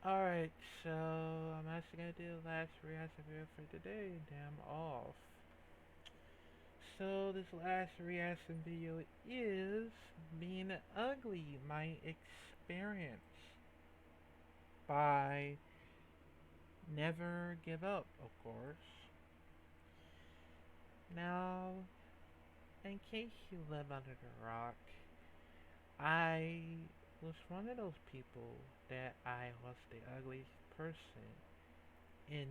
Alright, so I'm actually gonna do the last reaction video for today, and then I'm off. So this last reaction video is Being Ugly, my experience by Never Give Up, of course. Now, in case you live under the rock, I was one of those people that I was the ugliest person in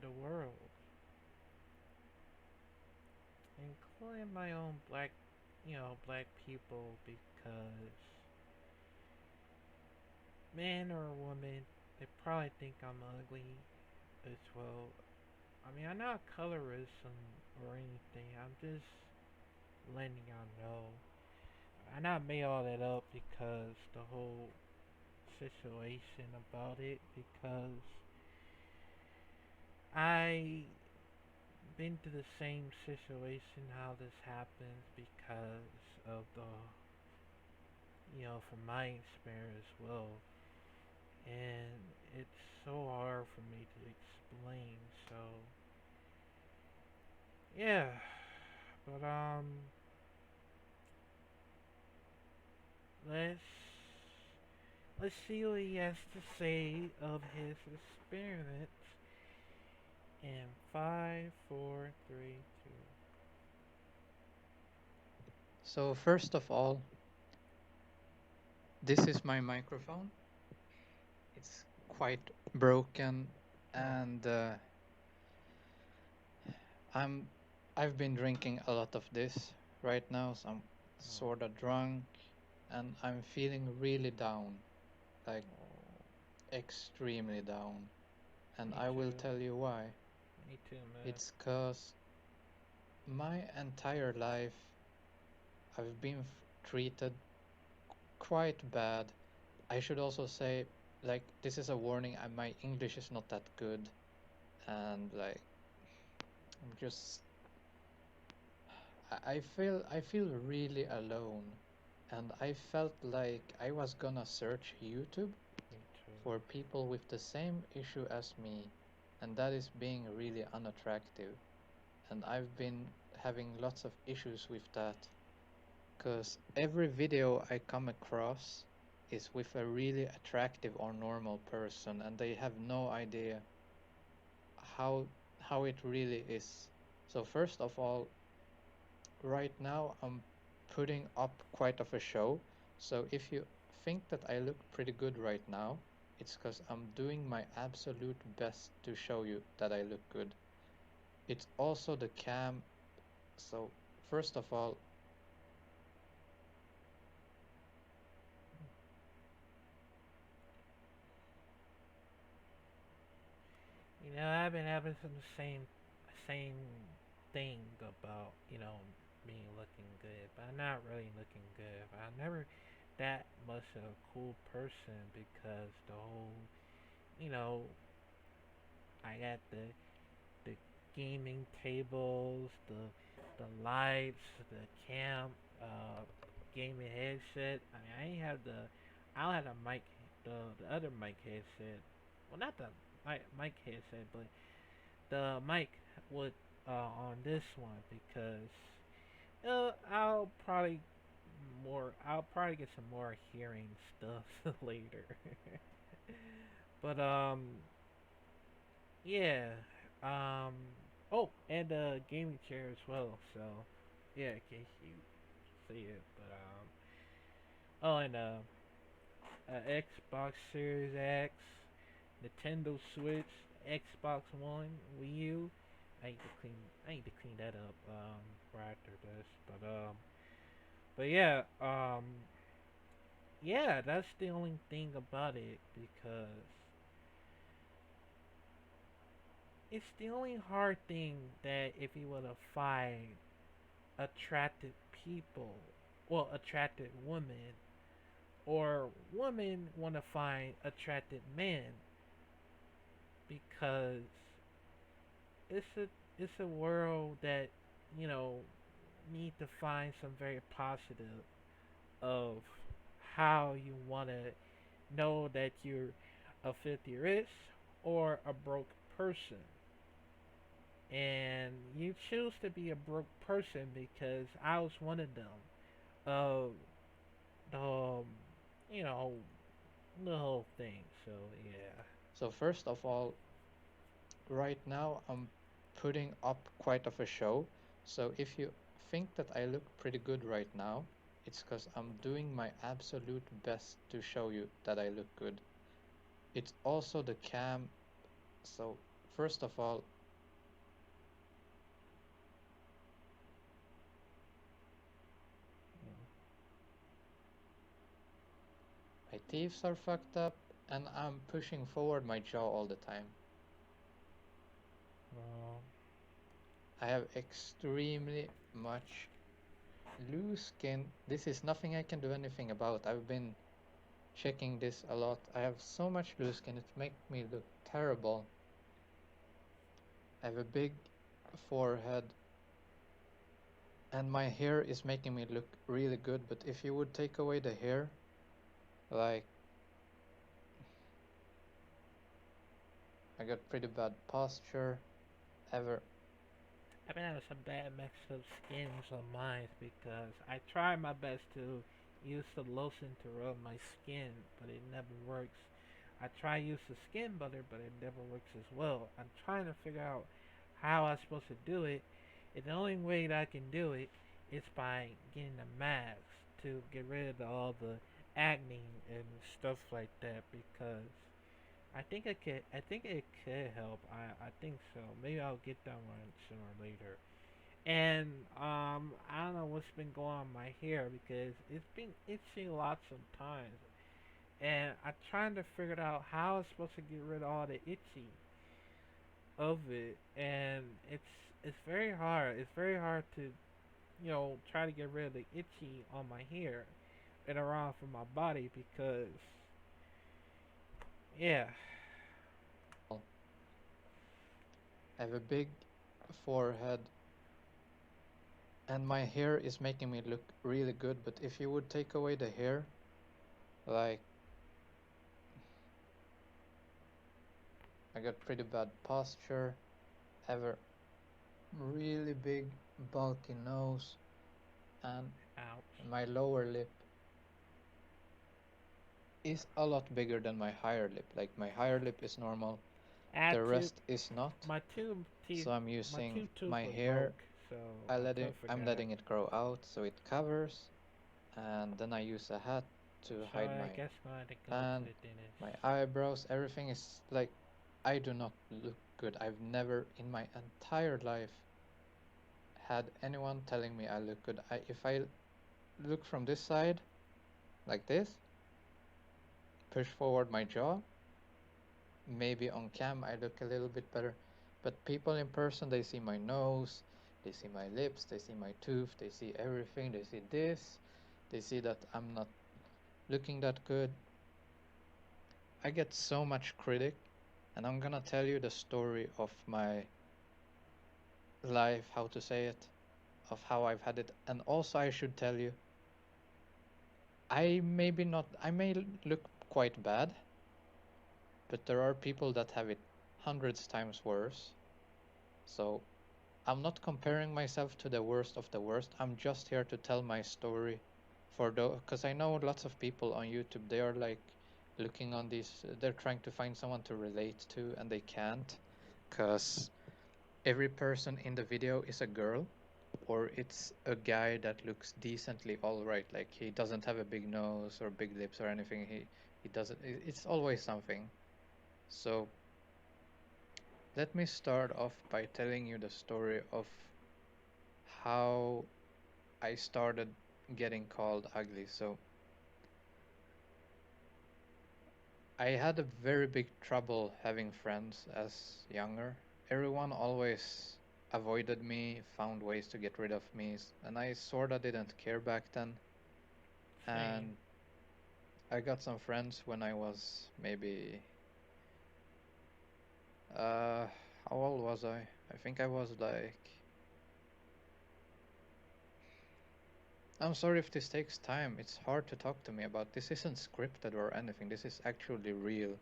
the world, including my own black people, because man or woman, they probably think I'm ugly as well. I mean, I'm not colorism or anything. I'm just letting y'all know. I not made all that up because the whole situation about it, because I been to the same situation how this happens because of the from my experience as well, and it's so hard for me to explain. So yeah, but let's let's see what he has to say of his experience in five, four, three, two. So first of all, this is my microphone. It's quite broken, Oh, and I'm I've been drinking a lot of this right now, so I'm oh, sort of drunk, and I'm feeling really down, like oh. extremely down, and Me I will too. tell you why. Me too, man. It's 'cause my entire life I've been treated quite bad. I should also say, like, this is a warning. My English is not that good, and like, I'm just, I feel really alone, and I felt like I was gonna search YouTube Me too. for people with the same issue as me, and that is being really unattractive. And I've been having lots of issues with that, because every video I come across is with a really attractive or normal person, and they have no idea how how it really is. So first of all, right now I'm putting up quite of a show. So if you think that I look pretty good right now, it's because I'm doing my absolute best to show you that I look good. It's also the cam. So first of all, I've been having some same thing about me looking good, but I'm not really looking good. I'm never that much of a cool person because the whole you know I got the gaming tables, the lights, the camp, gaming headset. I mean, I ain't have the I don't have the mic, the other mic headset. Well, not the mic headset, but the mic with on this one because I'll probably get some more hearing stuff later. But yeah. Um oh, and a gaming chair as well. So yeah, in case you see it. But oh, and Xbox Series X, Nintendo Switch, Xbox One, Wii U. I need to clean that up right after this. But yeah, yeah, that's the only thing about it because it's the only hard thing that if you were to find attractive people, well, attractive women, or women want to find attractive men because it's a it's a world that you know need to find some very positive of how you want to know that you're a filthy rich or a broke person. And you choose to be a broke person because I was one of them. Uh, the you know the whole thing. So yeah. So first of all, right now I'm putting up quite of a show. So if you think that I look pretty good right now, it's because I'm doing my absolute best to show you that I look good. It's also the cam. So first of all, my teeth are fucked up and I'm pushing forward my jaw all the time. Well, I have extremely much loose skin. This is nothing I can do anything about. I've been checking this a lot. I have so much loose skin, it makes me look terrible. I have a big forehead and my hair is making me look really good, but if you would take away the hair, like, I got pretty bad posture. Ever I've been having some bad mixed up skins on mine because I try my best to use the lotion to rub my skin, but it never works. I try use the skin butter, but it never works as well. I'm trying to figure out how I'm supposed to do it, and the only way that I can do it is by getting a mask to get rid of all the acne and stuff like that because I think it could help. I think so. Maybe I'll get that one sooner or later. And I don't know what's been going on with my hair because it's been itching lots of times. And I'm trying to figure out how I'm supposed to get rid of all the itching of it. And it's very hard. It's very hard to try to get rid of the itchy on my hair and around from my body because yeah. I have a big forehead and my hair is making me look really good, but if you would take away the hair, like, I got pretty bad posture. I have a really big bulky nose and Ouch. my lower lip is a lot bigger than my higher lip. Like, my higher lip is normal, I had the two rest is not. my two teeth So I'm my using two tooth my was hair, broke, so I couldn't I'm forget. letting it grow out so it covers, and then I use a hat to So hide I my guess I'm gonna have to go to tan, the dentist. my eyebrows, everything is like, I do not look good. I've never in my entire life had anyone telling me I look good. If I look from this side, like this, push forward my jaw, maybe on cam I look a little bit better, but people in person, they see my nose, they see my lips, they see my tooth, they see everything, they see this, they see that I'm not looking that good. I get so much critic, and I'm gonna tell you the story of my life, how to say it, of how I've had it. And also I should tell you, I may look quite bad, but there are people that have it hundreds times worse. So I'm not comparing myself to the worst of the worst. I'm just here to tell my story for because I know lots of people on YouTube, they are like looking on these, they're trying to find someone to relate to and they can't because every person in the video is a girl or it's a guy that looks decently all right. Like he doesn't have a big nose or big lips or anything. He doesn't. It's always something. So let me start off by telling you the story of how I started getting called ugly. So I had a very big trouble having friends as younger. Everyone always avoided me, found ways to get rid of me, and I sorta didn't care back then. Same. And I got some friends when I was maybe uh how old was I? I think I was like, I'm sorry if this takes time. It's hard to talk to me about. This isn't scripted or anything. This is actually real.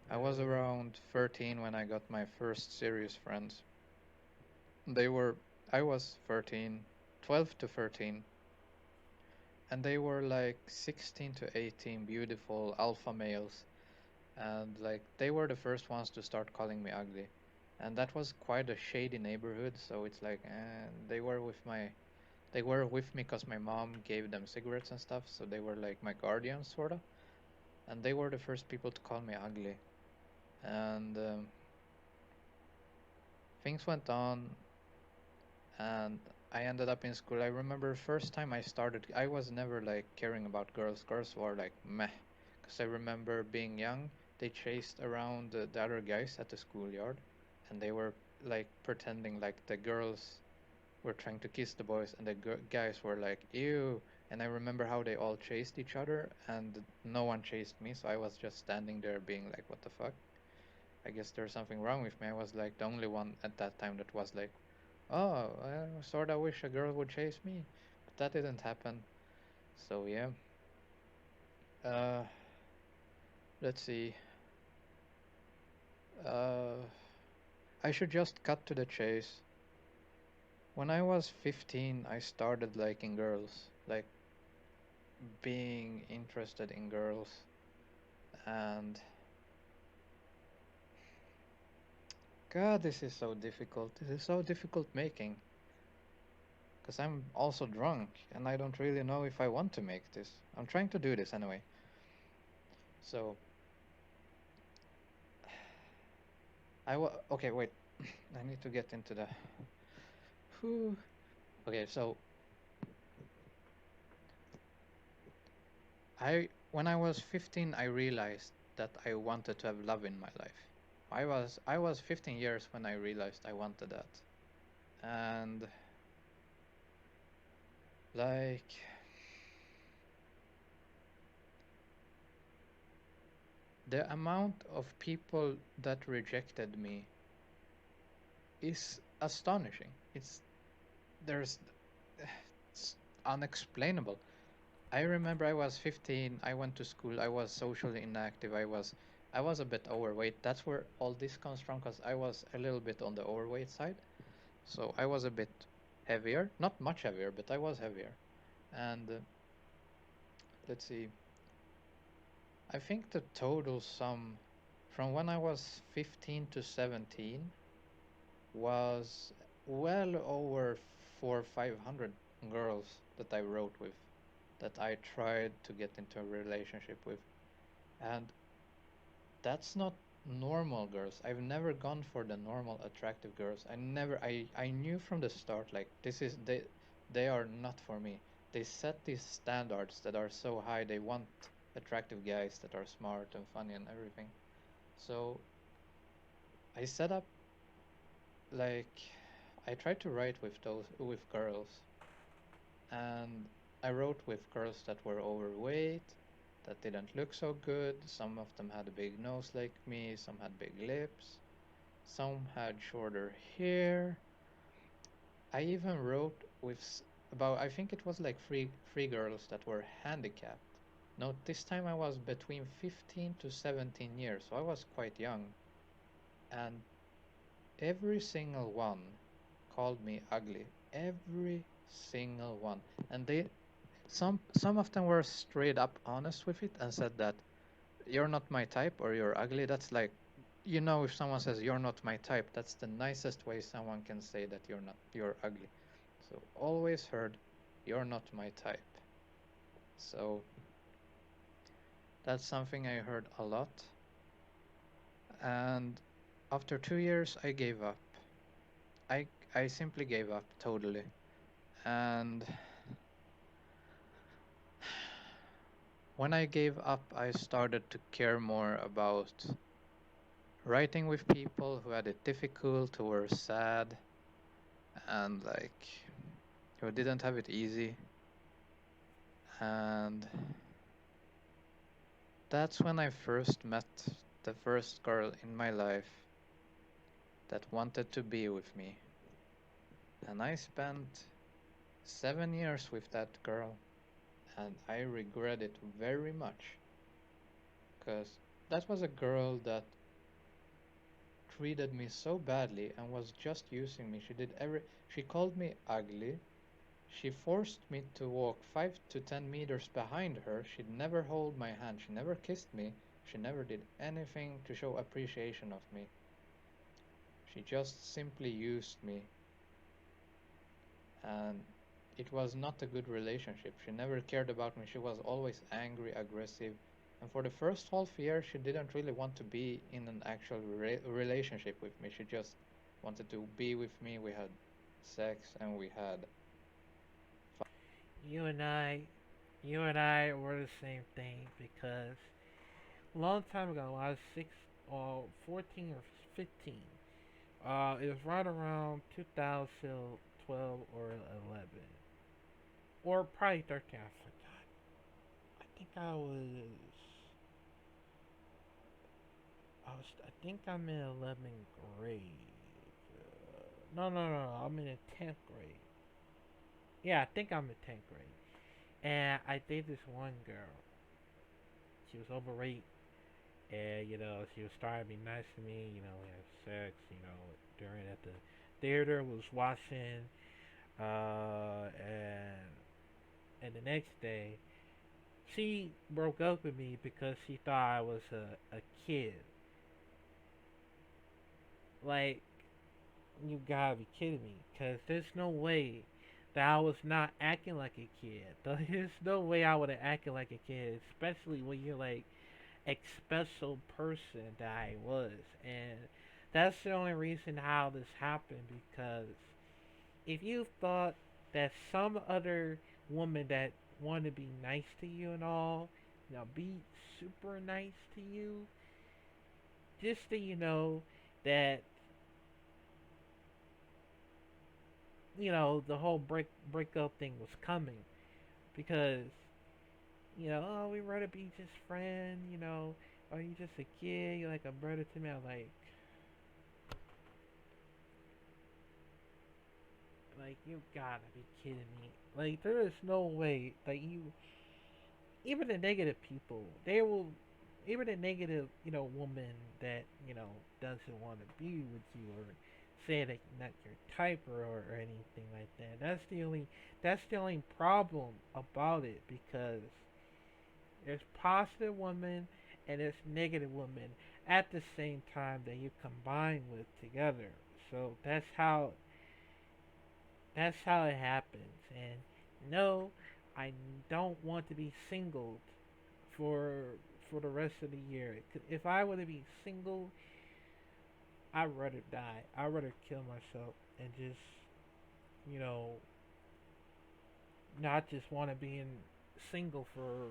I was around 13 when I got my first serious friends. They were, I was 13, 12 to 13, and they were like 16 to 18 beautiful alpha males. And like they were the first ones to start calling me ugly. And that was quite a shady neighborhood, so it's like they were with me because my mom gave them cigarettes and stuff, so they were like my guardians sort of. And they were the first people to call me ugly. And things went on, and I ended up in school. I remember first time I started, I was never like caring about girls. Girls were like meh, because I remember being young, they chased around the other guys at the schoolyard, and they were like pretending like the girls were trying to kiss the boys, and the guys were like ew. And I remember how they all chased each other, and no one chased me, so I was just standing there being like, what the fuck? I guess there's something wrong with me. I was like the only one at that time that was like, oh, I sort of wish a girl would chase me, but that didn't happen. So yeah. Uh, let's see. Uh, I should just cut to the chase. When I was 15, I started liking girls, like being interested in girls, and God, this is so difficult. This is so difficult making, because I'm also drunk, and I don't really know if I want to make this. I'm trying to do this anyway. So, okay, wait. I need to get into the. Whew. Okay, so when I was 15, I realized that I wanted to have love in my life. I was 15 years when I realized I wanted that. And like the amount of people that rejected me is astonishing. There's it's unexplainable. I remember I was 15, I went to school, I was socially inactive, I was a bit overweight. That's where all this comes from, because I was a little bit on the overweight side. So I was a bit heavier, not much heavier, but I was heavier. And let's see, I think the total sum from when I was 15 to 17 was well over 400 or 500 girls that I wrote with, that I tried to get into a relationship with. And that's not normal girls. I've never gone for the normal attractive girls. I knew from the start like they are not for me. They set these standards that are so high. They want attractive guys that are smart and funny and everything. So I set up like I tried to write with girls, and I wrote with girls that were overweight, that didn't look so good. Some of them had a big nose like me, some had big lips, some had shorter hair. I even wrote with about, I think it was like three girls that were handicapped. No, this time I was between 15 to 17 years, so I was quite young, and every single one called me ugly. Every single one. And some of them were straight up honest with it and said that you're not my type or you're ugly. That's like, if someone says you're not my type, that's the nicest way someone can say that you're ugly. So always heard you're not my type. So that's something I heard a lot. And after 2 years I gave up. I simply gave up totally. And when I gave up, I started to care more about writing with people who had it difficult, who were sad, and like who didn't have it easy. And that's when I first met the first girl in my life that wanted to be with me. And I spent 7 years with that girl, and I regret it very much, because that was a girl that treated me so badly and was just using me. She called me ugly. She forced me to walk 5 to 10 meters behind her. She'd never hold my hand. She never kissed me. She never did anything to show appreciation of me. She just simply used me, and it was not a good relationship. She never cared about me. She was always angry, aggressive, and for the first half year, she didn't really want to be in an actual relationship with me. She just wanted to be with me. We had sex and we had fun. You and I, you and I were the same thing because a long time ago, I was 14 or 15. It was right around 2012 or 11, or probably 13. I forgot. I think I think I'm in 11th grade. No. I'm in the 10th grade. Yeah, I think I'm in 10th grade. And I dated this one girl. She was overweight, and she was starting to be nice to me. We had sex. During at the theater, was watching, and the next day, she broke up with me because she thought I was a kid. Like, you gotta be kidding me, cause there's no way that I was not acting like a kid. There's no way I would have acted like a kid, especially when you're like a special person that I was. And that's the only reason how this happened, because if you thought that some other woman that wanted to be nice to you and all, be super nice to you, just so you know that the whole breakup thing was coming, because oh, we rather be just friends, or you just a kid, you're like a brother to me. I'm like you gotta be kidding me. Like, there is no way that even the negative people, they will, even a negative, woman that, doesn't want to be with you, or say that not your type, or anything like that. That's the only problem about it, because there's positive women and there's negative women at the same time that you combine with together. So that's how it happens. And no, I don't want to be single for for the rest of the year. If I were to be single, I'd rather die. I'd rather kill myself and just, you know, not just want to be in single for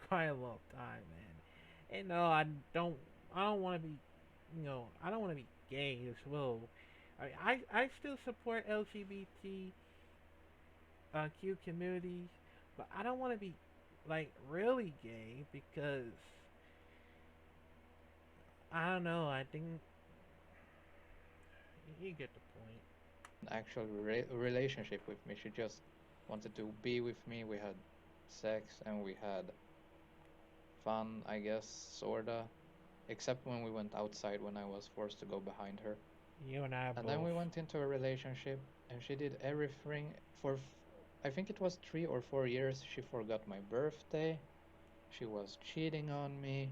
quite a long time, man. And no, I don't want to be, I don't want to be gay as well. I still support LGBT Q communities, but I don't want to be like really gay, because I don't know. I think you get the point. An actual relationship with me. She just wanted to be with me. We had sex and we had fun, I guess, sorta. Except when we went outside when I was forced to go behind her. You and I And then both. we went into a relationship and she did everything for, I think it was 3 or 4 years. She forgot my birthday. She was cheating on me.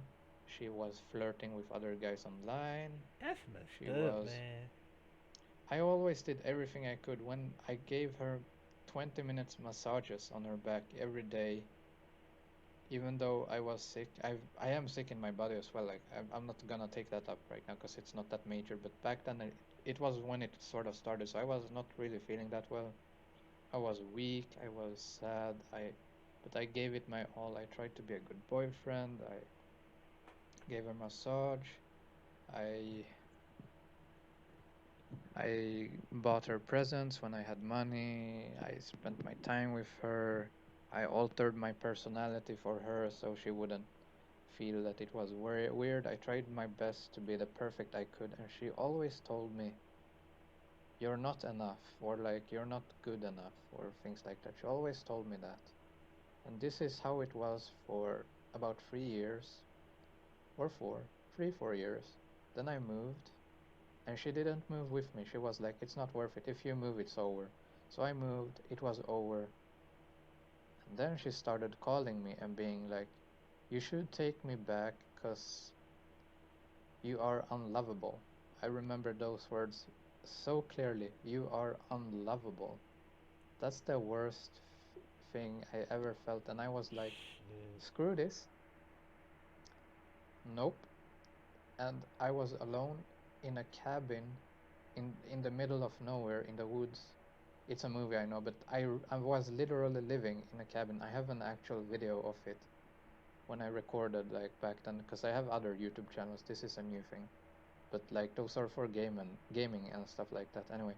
She was flirting with other guys online. That's She messed up, was. man. I always did everything I could. When I gave her 20 minutes massages on her back every day, even though I was sick. I am sick in my body as well. Like I'm not gonna take that up right now because it's not that major. But back then it was when it sort of started, so I was not really feeling that well. I was weak. I was sad. But I gave it my all. I tried to be a good boyfriend. I gave her massage. I I bought her presents when I had money. I spent my time with her. I altered my personality for her so she wouldn't feel that it was weird. I tried my best to be the perfect I could, and she always told me, "You're not enough," or like, "You're not good enough," or things like that. She always told me that. And this is how it was for about 3 years. or 4 years. Then I moved, and she didn't move with me. She was like, it's not worth it. If you move, it's over. So I moved, it was over. And then she started calling me and being like, you should take me back because you are unlovable. I remember those words so clearly. You are unlovable. That's the worst thing I ever felt. And I was like, Shit. screw this. Nope. And I was alone in a cabin in the middle of nowhere in the woods. It's a movie, I know, but I was literally living in a cabin. I have an actual video of it when I recorded like back then, because I have other YouTube channels. This is a new thing, but like those are for gaming and stuff like that. Anyway,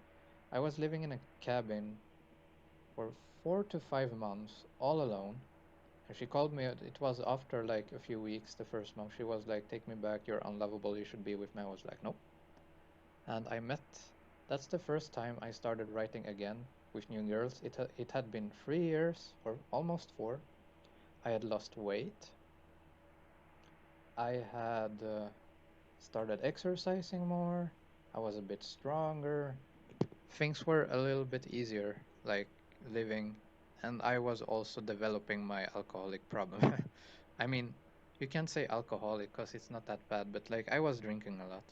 I was living in a cabin for 4 to 5 months all alone. And she called me. It was after like a few weeks, the first month. She was like, "Take me back. You're unlovable. You should be with me." I was like, "Nope." And I met. That's the first time I started writing again with new girls. It had been 3 years or almost four. I had lost weight. I had started exercising more. I was a bit stronger. Things were a little bit easier, like living, and I was also developing my alcoholic problem. I mean, you can't say alcoholic because it's not that bad, but like I was drinking a lot.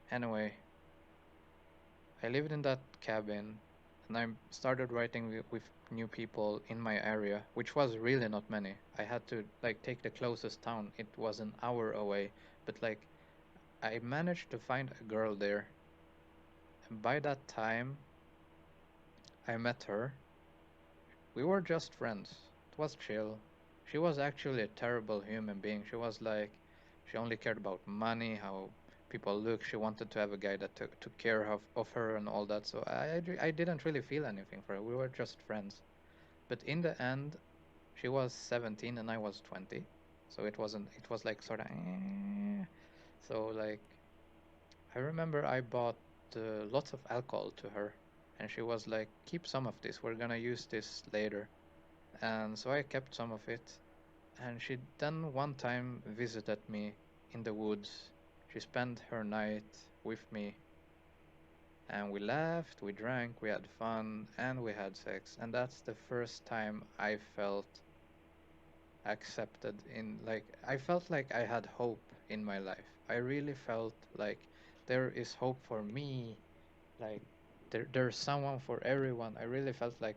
Anyway, I lived in that cabin and I started writing with new people in my area, which was really not many. I had to like take the closest town. It was an hour away, but like I managed to find a girl there. And by that time, I met her. We were just friends. It was chill. She was actually a terrible human being. She was like, she only cared about money, how people look. She wanted to have a guy that took care of her and all that. So I didn't really feel anything for her. We were just friends. But in the end, she was 17 and I was 20. So it wasn't, it was like sort of, so like, I remember I bought lots of alcohol to her. And she was like, keep some of this. We're gonna use this later. And so I kept some of it. And she then one time visited me in the woods. She spent her night with me, and we laughed, we drank, we had fun, and we had sex. And that's the first time I felt accepted in, like, I felt like I had hope in my life. I really felt like there is hope for me, like there's someone for everyone. I really felt like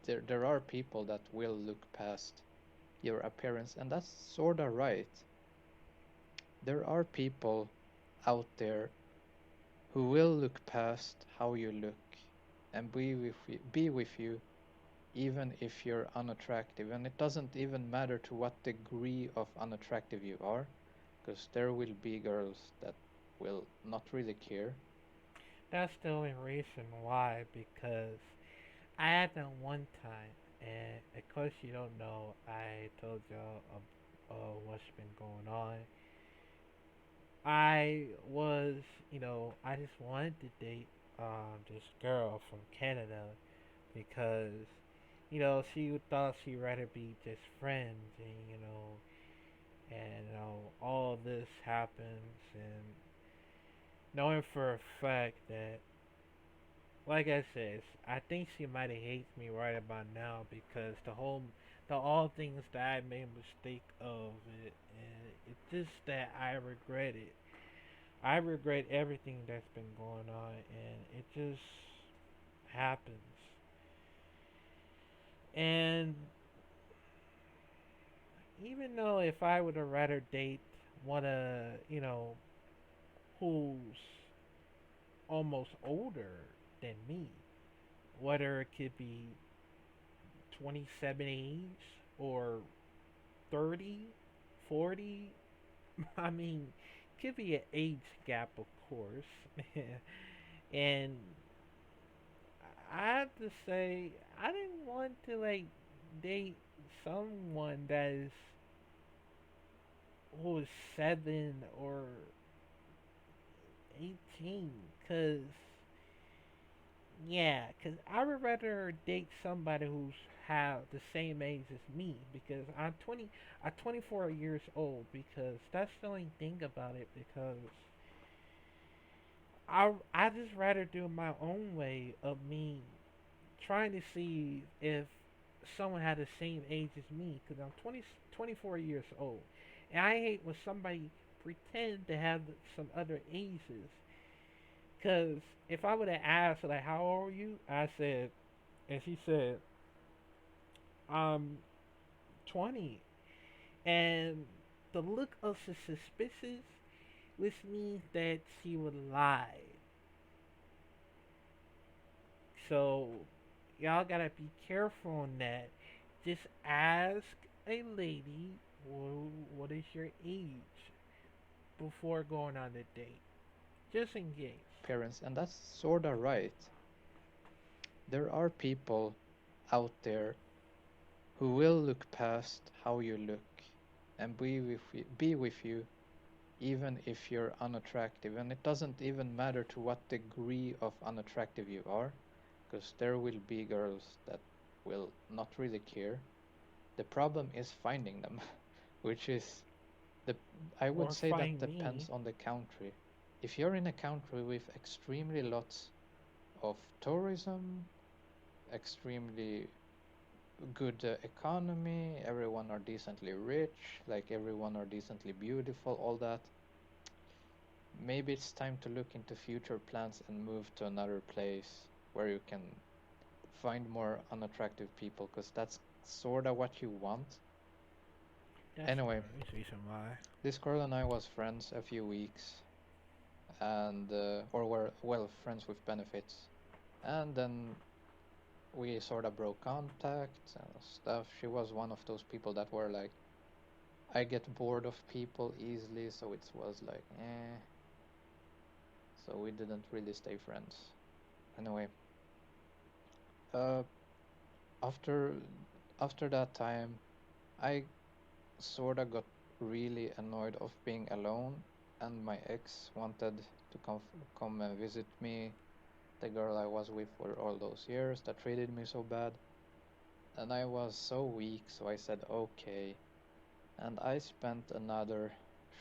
there are people that will look past your appearance, and that's sort of right. There are people out there who will look past how you look and be with you even if you're unattractive. And it doesn't even matter to what degree of unattractive you are, because there will be girls that will not really care. That's the only reason why, because I had that one time, and of course you don't know, I told y'all what's been going on. I was, I just wanted to date this girl from Canada because, she thought she'd rather be just friends, and all this happens, and knowing for a fact that, like I said, I think she might have hated me right about now because the all things that I made a mistake of it, and it's just that I regret it. I regret everything that's been going on, and it just happens. And even though if I would have rather date one who's almost older than me, whether it could be 27 age or 30, 40, I mean, could be an age gap, of course. And I have to say, I didn't want to like date someone that is who is 7 or 18, cause yeah, cause I would rather date somebody who's have the same age as me because I'm 24 years old because that's the only thing about it because I just rather do it my own way of me trying to see if someone had the same age as me because I'm 24 years old. And I hate when somebody pretend to have some other ages. Because if I would have asked, like, how old are you? I said, and she said, I'm 20. And the look of suspicious, which means that she would lie. So, y'all gotta be careful on that. Just ask a lady, what is your age before going on a date? Just in case. Parents, and that's sorta right. There are people out there who will look past how you look and be with you even if you're unattractive. And it doesn't even matter to what degree of unattractive you are, because there will be girls that will not really care. The problem is finding them, which is the I would Or say that find depends me. on the country. If you're in a country with extremely lots of tourism, extremely good economy, everyone are decently rich, like everyone are decently beautiful, all that, maybe it's time to look into future plans and move to another place where you can find more unattractive people, because that's sort of what you want. That's Anyway, the reason why. this girl and I was friends a few weeks, and or were well friends with benefits, and then we sort of broke contact and stuff. She was one of those people that were like, I get bored of people easily, so it was like, eh. So we didn't really stay friends. Anyway, uh, after after that time, I sort of got really annoyed of being alone, and my ex wanted to come and visit me, the girl I was with for all those years that treated me so bad. And I was so weak, so I said okay. And I spent another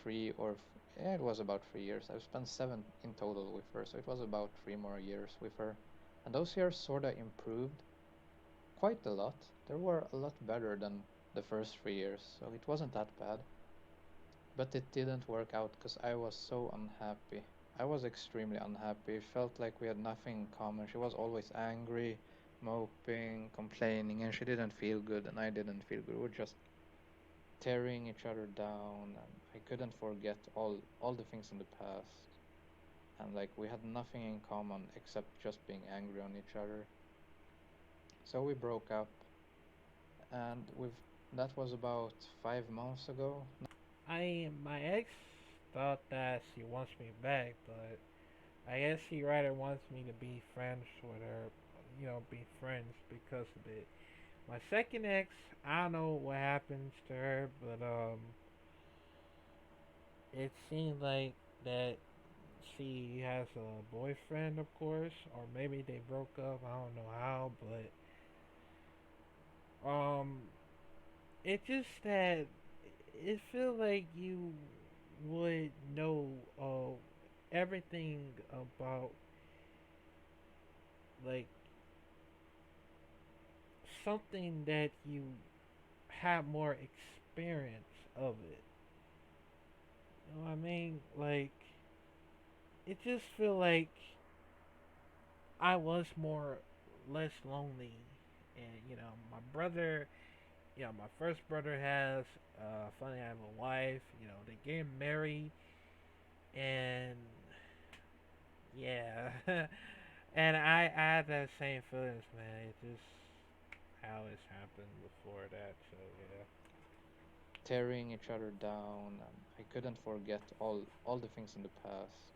yeah, it was about 3 years. I've spent 7 in total with her, so it was about 3 more years with her. And those years sort of improved quite a lot. They were a lot better than the first 3 years, so it wasn't that bad. But it didn't work out because I was so unhappy. I was extremely unhappy. It felt like we had nothing in common. She was always angry, moping, complaining, and she didn't feel good, and I didn't feel good. We were just tearing each other down, and I couldn't forget all the things in the past. And like we had nothing in common except just being angry on each other. So we broke up, and that was about 5 months ago. My ex thought that she wants me back, but I guess she rather wants me to be friends with her, be friends because of it. My second ex, I don't know what happens to her, but it seems like that she has a boyfriend, of course, or maybe they broke up. I don't know how, but it just that it feels like you would know everything about like something that you have more experience of it. You know what I mean? Like it just feel like I was more less lonely, and my brother, my first brother has finally have a wife. They getting married, and yeah, and I had that same feelings, man. It just how it's happened before that, so yeah. Tearing each other down, and I couldn't forget all the things in the past.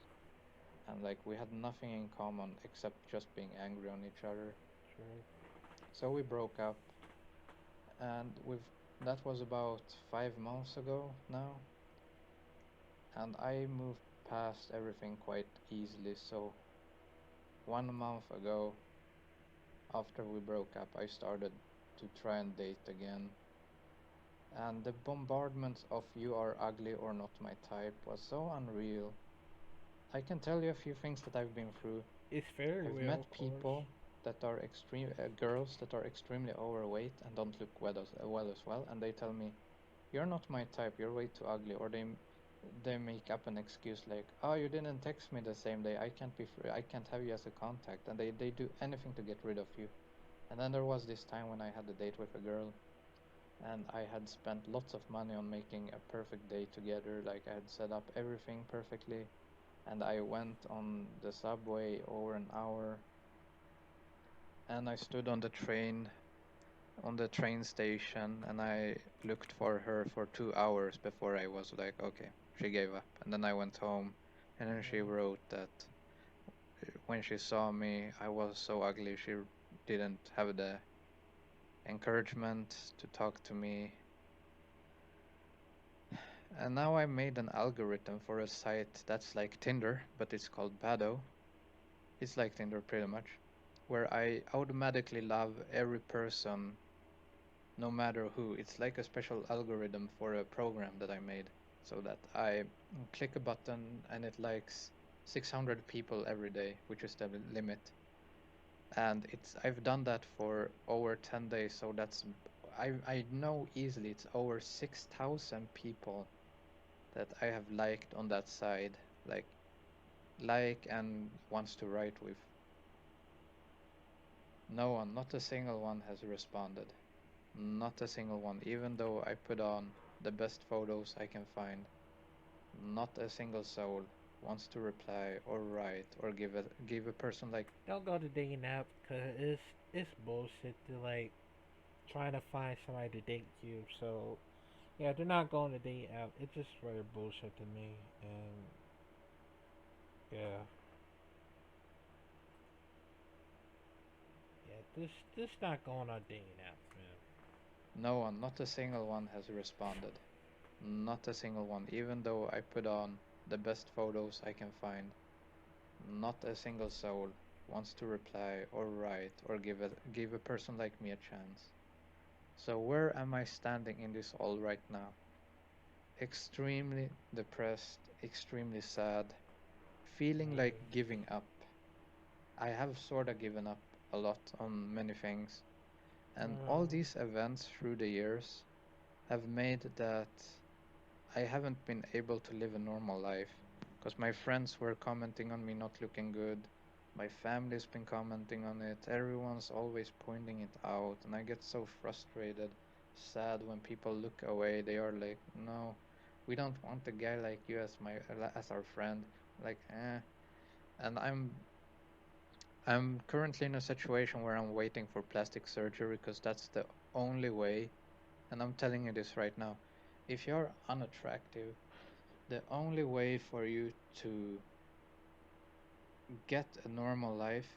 And like we had nothing in common except just being angry on each other. True. So we broke up, and that was about 5 months ago now, and I moved past everything quite easily. So 1 month ago, after we broke up, I started to try and date again. And the bombardment of you are ugly or not my type was so unreal. I can tell you a few things that I've been through. It's very I've real, met of course. people that are girls that are extremely overweight and don't look well as well, and they tell me, "You're not my type. You're way too ugly." Or they make up an excuse like, "Oh, you didn't text me the same day. I can't be free. I can't have you as a contact." And they do anything to get rid of you. And then there was this time when I had a date with a girl, and I had spent lots of money on making a perfect day together. Like I had set up everything perfectly, and I went on the subway over an hour, and I stood on the train station, and I looked for her for 2 hours before I was like, okay, she gave up. And then I went home, and then she Yeah. wrote that when she saw me, I was so ugly, she didn't have the encouragement to talk to me. And now I made an algorithm for a site that's like Tinder, but it's called Badoo. It's like Tinder pretty much, where I automatically love every person, no matter who. It's like a special algorithm for a program that I made, so that I click a button and it likes 600 people every day, which is the limit. And I've done that for over 10 days, so I know easily it's over 6,000 people that I have liked on that side, like and wants to write with. No one, not a single one has responded. Not a single one, even though I put on the best photos I can find. Not a single soul wants to reply or write or give a person like Don't go to dating app because it's bullshit to like trying to find somebody to date you. So yeah, they're not going to dating app. It's just very bullshit to me. And yeah, yeah, this not going on dating apps, man. no one, not a single one has responded. Not a single one, even though I put on the best photos I can find. Not a single soul wants to reply or write or give a person like me a chance. So where am I standing in this all right now? Extremely depressed, extremely sad, feeling like Mm, giving up. I have sort of given up a lot on many things, and all um, these events through the years have made that I haven't been able to live a normal life because my friends were commenting on me not looking good. My family's been commenting on it. Everyone's always pointing it out, and I get so frustrated, sad when people look away. They are like, "No, we don't want a guy like you as as our friend." Like, eh. And I'm currently in a situation where I'm waiting for plastic surgery because that's the only way. And I'm telling you this right now. If you're unattractive, the only way for you to get a normal life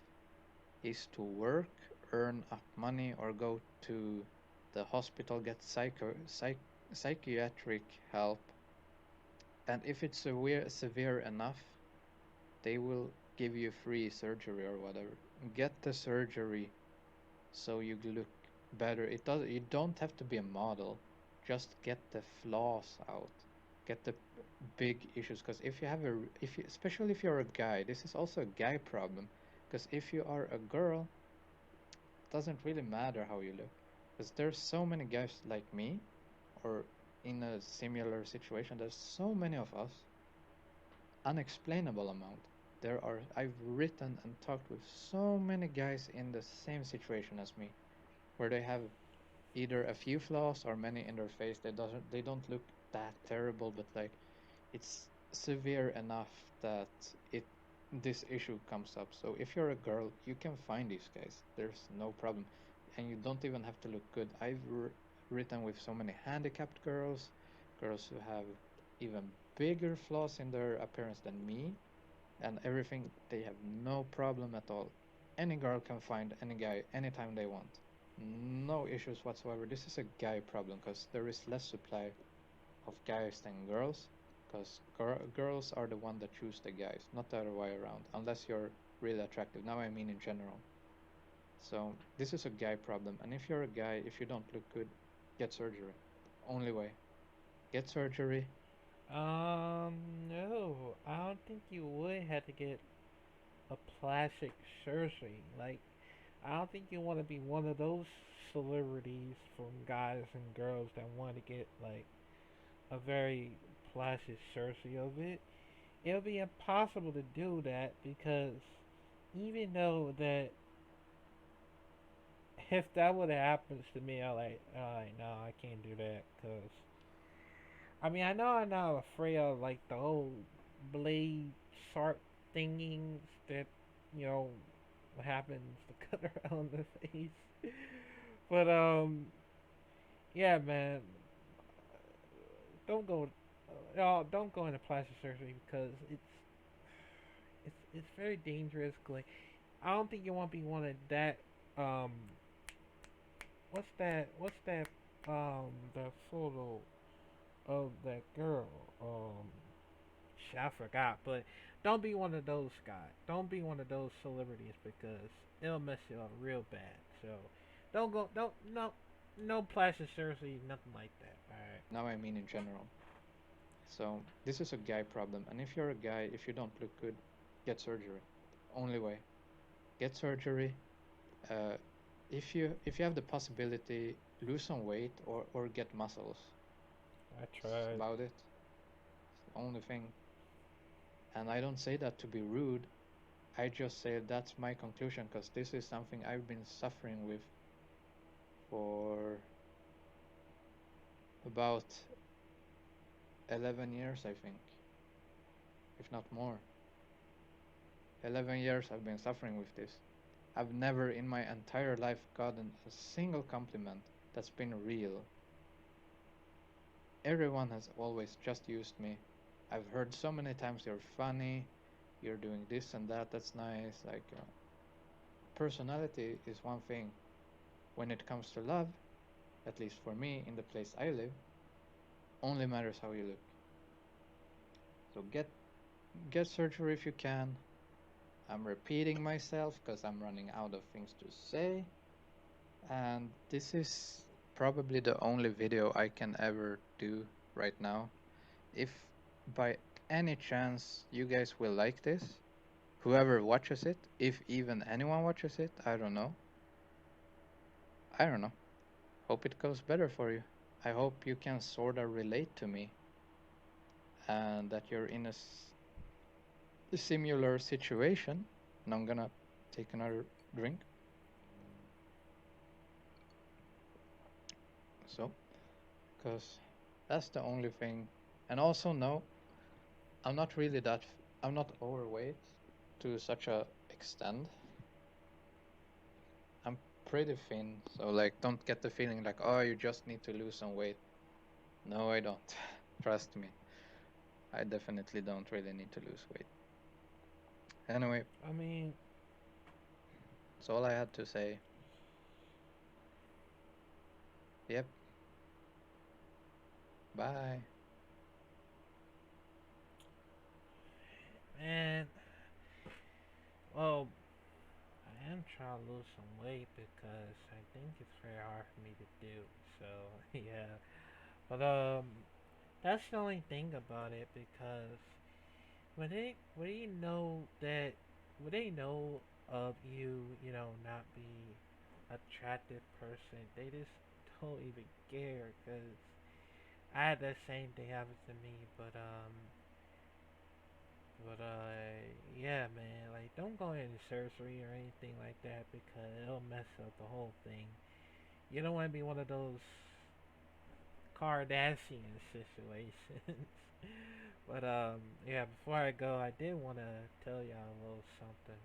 is to work, earn up money, or go to the hospital, get psychiatric help. And if it's severe enough, they will give you free surgery or whatever. Get the surgery so you look better. You don't have to be a model. Just get the flaws out. Get the big issues. Because if you, especially if you're a guy, this is also a guy problem. Because if you are a girl, it doesn't really matter how you look. Because there's so many guys like me, or in a similar situation. There's so many of us, unexplainable amount. I've written and talked with so many guys in the same situation as me, where they have either a few flaws or many in their face. They don't look that terrible, but like it's severe enough that it this issue comes up. So if you're a girl, you can find these guys. There's no problem, and you don't even have to look good. Written with so many handicapped girls, girls who have even bigger flaws in their appearance than me, and everything. They have no problem at all. Any girl can find any guy anytime they want. No issues whatsoever. This is a guy problem because there is less supply of guys than girls. Because girls are the one that choose the guys, not the other way around. Unless you're really attractive. Now I mean in general. So this is a guy problem. And if you're a guy, if you don't look good, get surgery. Only way. Get surgery. No, I don't think you would have to get a plastic surgery. Like, I don't think you want to be one of those celebrities from guys and girls that want to get like a very plastic surgery of it. It'll be impossible to do that because even though that if that would have happened to me, I no, I can't do that because I mean, I know I'm not afraid of like the whole blade sharp thingies that you know what happens to cut around the face. But yeah, man, don't go. Don't go into plastic surgery because it's very dangerous. Like, I don't think you want to be one of that. Um, What's that? The photo of that girl. I forgot, but don't be one of those guys. Don't be one of those celebrities because it'll mess you up real bad. So don't go. Don't no no plastic surgery, nothing like that. All right. Now I mean in general. So this is a guy problem. And if you're a guy, if you don't look good, get surgery. Only way. Get surgery. Uh, if you have the possibility, lose some weight or get muscles. I That's tried. about it. It's the only thing. And I don't say that to be rude. I just say that's my conclusion because this is something I've been suffering with for about 11 years, I think, if not more. 11 years I've been suffering with this. I've never in my entire life gotten a single compliment that's been real. Everyone has always just used me. I've heard so many times you're funny, you're doing this and that, that's nice. Like, personality is one thing. When it comes to love, at least for me, in the place I live, only matters how you look. So get surgery if you can. I'm repeating myself because I'm running out of things to say. And this is probably the only video I can ever do right now. If by any chance you guys will like this, whoever watches it, if even anyone watches it, I don't know. I don't know. Hope it goes better for you. I hope you can sort of relate to me and that you're in a similar situation. And I'm gonna take another drink. So, because that's the only thing. And also, no, I'm not really that, I'm not overweight to such a extent. I'm pretty thin, so like, don't get the feeling like, oh, you just need to lose some weight. No, I don't. Trust me. I definitely don't really need to lose weight. Anyway, I mean, that's all I had to say. Yep. Bye. man. Well, I am trying to lose some weight because I think it's very hard for me to do. So yeah, but that's the only thing about it because when they know that when they know of you, you know, not be attractive person, they just don't even care. Cause I had that same thing happen to me, yeah, man, like don't go into surgery or anything like that because it'll mess up the whole thing. You don't want to be one of those Kardashian situations. But yeah, before I go, I did want to tell y'all a little something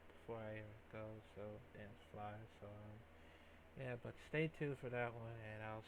before I go. So dance fly. So yeah, but stay tuned for that one, and I'll